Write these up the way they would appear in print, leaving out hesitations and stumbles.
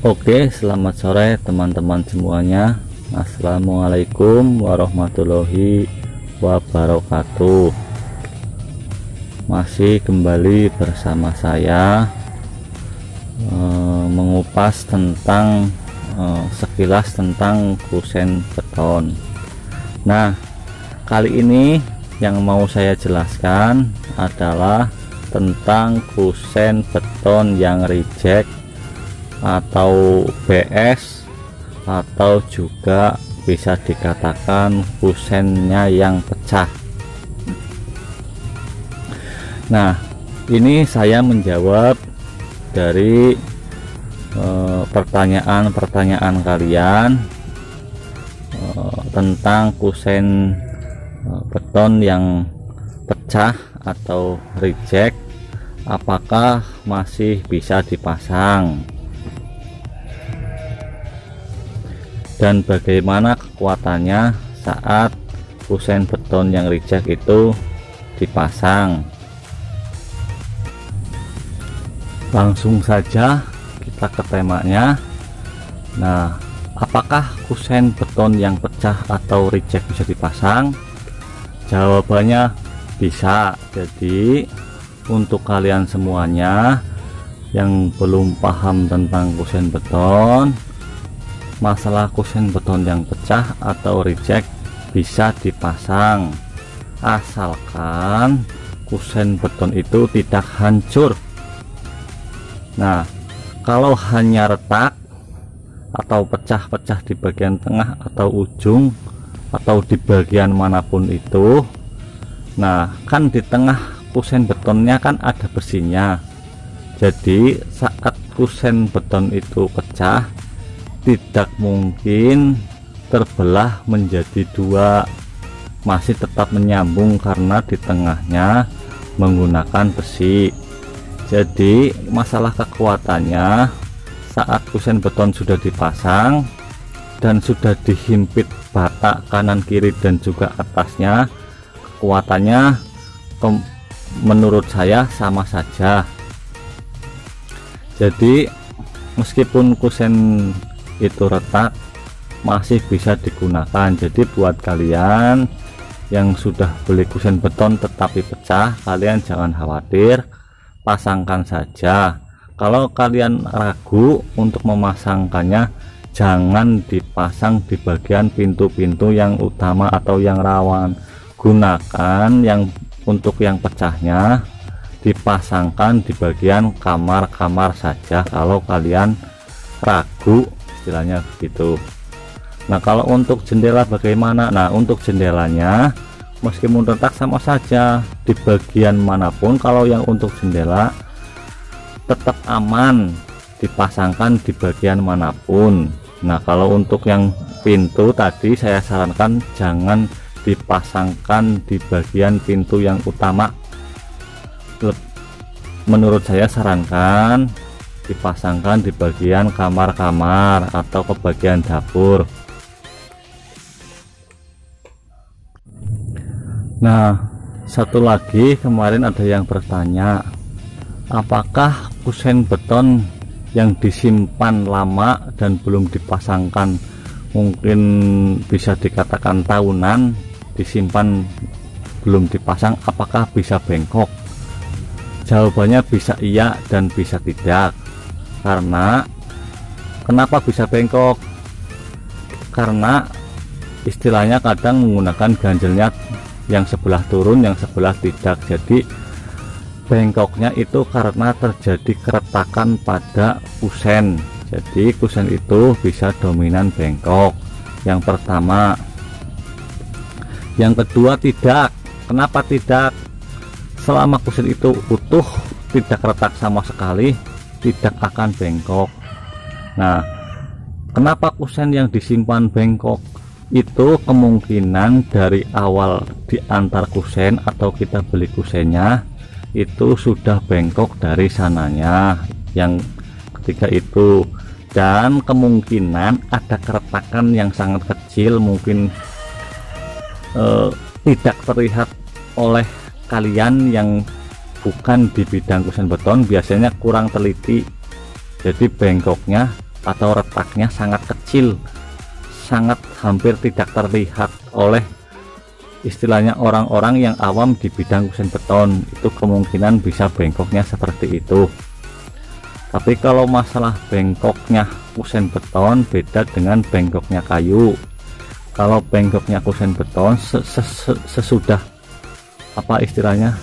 Oke, selamat sore teman-teman semuanya. Assalamualaikum warahmatullahi wabarakatuh. Masih kembali bersama saya mengupas tentang sekilas tentang kusen beton. Nah, kali ini yang mau saya jelaskan adalah tentang kusen beton yang reject atau BS, atau juga bisa dikatakan kusennya yang pecah. Nah, ini saya menjawab dari pertanyaan-pertanyaan kalian tentang kusen beton yang pecah atau reject, apakah masih bisa dipasang dan bagaimana kekuatannya saat kusen beton yang reject itu dipasang. Langsung saja kita ke temanya. Nah, apakah kusen beton yang pecah atau reject bisa dipasang? Jawabannya bisa. Jadi untuk kalian semuanya yang belum paham tentang kusen beton, masalah kusen beton yang pecah atau reject bisa dipasang asalkan kusen beton itu tidak hancur. Nah, kalau hanya retak atau pecah-pecah di bagian tengah atau ujung atau di bagian manapun itu, nah kan di tengah kusen betonnya kan ada besinya. Jadi saat kusen beton itu pecah, tidak mungkin terbelah menjadi dua, masih tetap menyambung karena di tengahnya menggunakan besi. Jadi masalah kekuatannya saat kusen beton sudah dipasang dan sudah dihimpit bata kanan kiri dan juga atasnya, kekuatannya menurut saya sama saja. Jadi meskipun kusen itu retak masih bisa digunakan. Jadi buat kalian yang sudah beli kusen beton tetapi pecah, kalian jangan khawatir, pasangkan saja. Kalau kalian ragu untuk memasangkannya, jangan dipasang di bagian pintu-pintu yang utama atau yang rawan. Gunakan yang untuk yang pecahnya dipasangkan di bagian kamar-kamar saja kalau kalian ragu, istilahnya begitu. Nah, kalau untuk jendela bagaimana? Nah, untuk jendelanya meskipun retak sama saja di bagian manapun. Kalau yang untuk jendela tetap aman dipasangkan di bagian manapun. Nah, kalau untuk yang pintu tadi saya sarankan jangan dipasangkan di bagian pintu yang utama. Menurut saya sarankan dipasangkan di bagian kamar-kamar atau ke bagian dapur. Nah, satu lagi, kemarin ada yang bertanya, apakah kusen beton yang disimpan lama dan belum dipasangkan, mungkin bisa dikatakan tahunan disimpan belum dipasang, apakah bisa bengkok? Jawabannya bisa iya dan bisa tidak. Karena kenapa bisa bengkok? Karena istilahnya kadang menggunakan ganjelnya yang sebelah turun, yang sebelah tidak. Jadi bengkoknya itu karena terjadi keretakan pada kusen. Jadi kusen itu bisa dominan bengkok. Yang pertama. Yang kedua, tidak. Kenapa tidak? Selama kusen itu utuh, tidak retak sama sekali, tidak akan bengkok. Nah, kenapa kusen yang disimpan bengkok? Itu kemungkinan dari awal diantar kusen atau kita beli kusennya itu sudah bengkok dari sananya yang ketiga itu, dan kemungkinan ada keretakan yang sangat kecil, mungkin tidak terlihat oleh kalian yang bukan di bidang kusen beton, biasanya kurang teliti, jadi bengkoknya atau retaknya sangat kecil, sangat hampir tidak terlihat oleh istilahnya orang-orang yang awam di bidang kusen beton. Itu kemungkinan bisa bengkoknya seperti itu. Tapi kalau masalah bengkoknya kusen beton beda dengan bengkoknya kayu. Kalau bengkoknya kusen beton sesudah apa istilahnya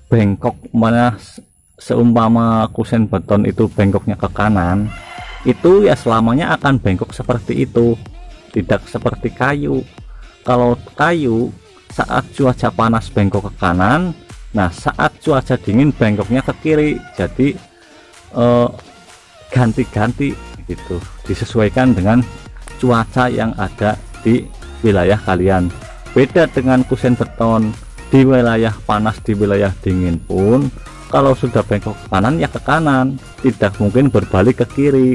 bengkok, mana seumpama kusen beton itu bengkoknya ke kanan, itu ya selamanya akan bengkok seperti itu, tidak seperti kayu. Kalau kayu saat cuaca panas bengkok ke kanan, nah saat cuaca dingin bengkoknya ke kiri. Jadi ganti-ganti gitu, disesuaikan dengan cuaca yang ada di wilayah kalian. Beda dengan kusen beton, di wilayah panas, di wilayah dingin pun kalau sudah bengkok ke kanan ya ke kanan, tidak mungkin berbalik ke kiri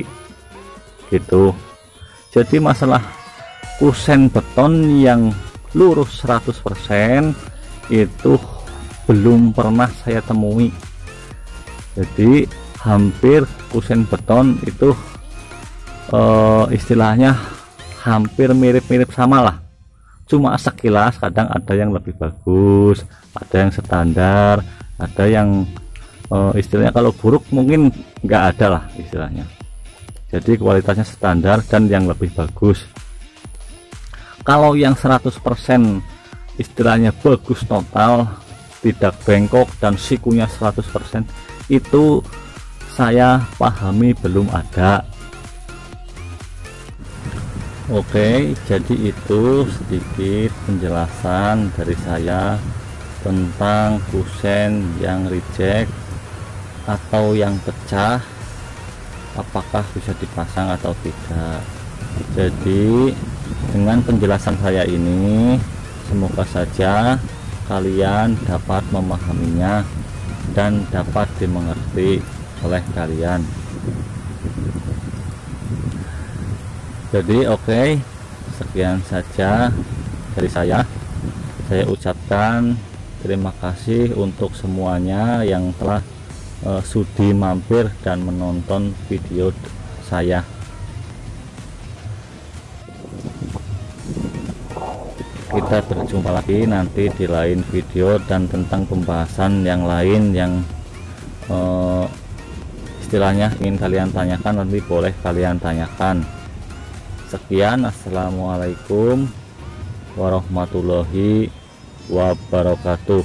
gitu. Jadi masalah kusen beton yang lurus 100% itu belum pernah saya temui. Jadi hampir kusen beton itu istilahnya hampir mirip-mirip sama lah, cuma sekilas kadang ada yang lebih bagus, ada yang standar, ada yang istilahnya kalau buruk mungkin nggak ada lah istilahnya. Jadi kualitasnya standar dan yang lebih bagus. Kalau yang 100% istilahnya bagus total, tidak bengkok dan sikunya 100%, itu saya pahami belum ada. Oke, jadi itu sedikit penjelasan dari saya tentang kusen yang reject atau yang pecah, apakah bisa dipasang atau tidak. Jadi dengan penjelasan saya ini semoga saja kalian dapat memahaminya dan dapat dimengerti oleh kalian. Jadi oke, sekian saja dari saya. Saya ucapkan terima kasih untuk semuanya yang telah sudi mampir dan menonton video saya. Kita berjumpa lagi nanti di lain video dan tentang pembahasan yang lain yang istilahnya ingin kalian tanyakan, nanti boleh kalian tanyakan. Sekian, assalamualaikum warahmatullahi wabarakatuh.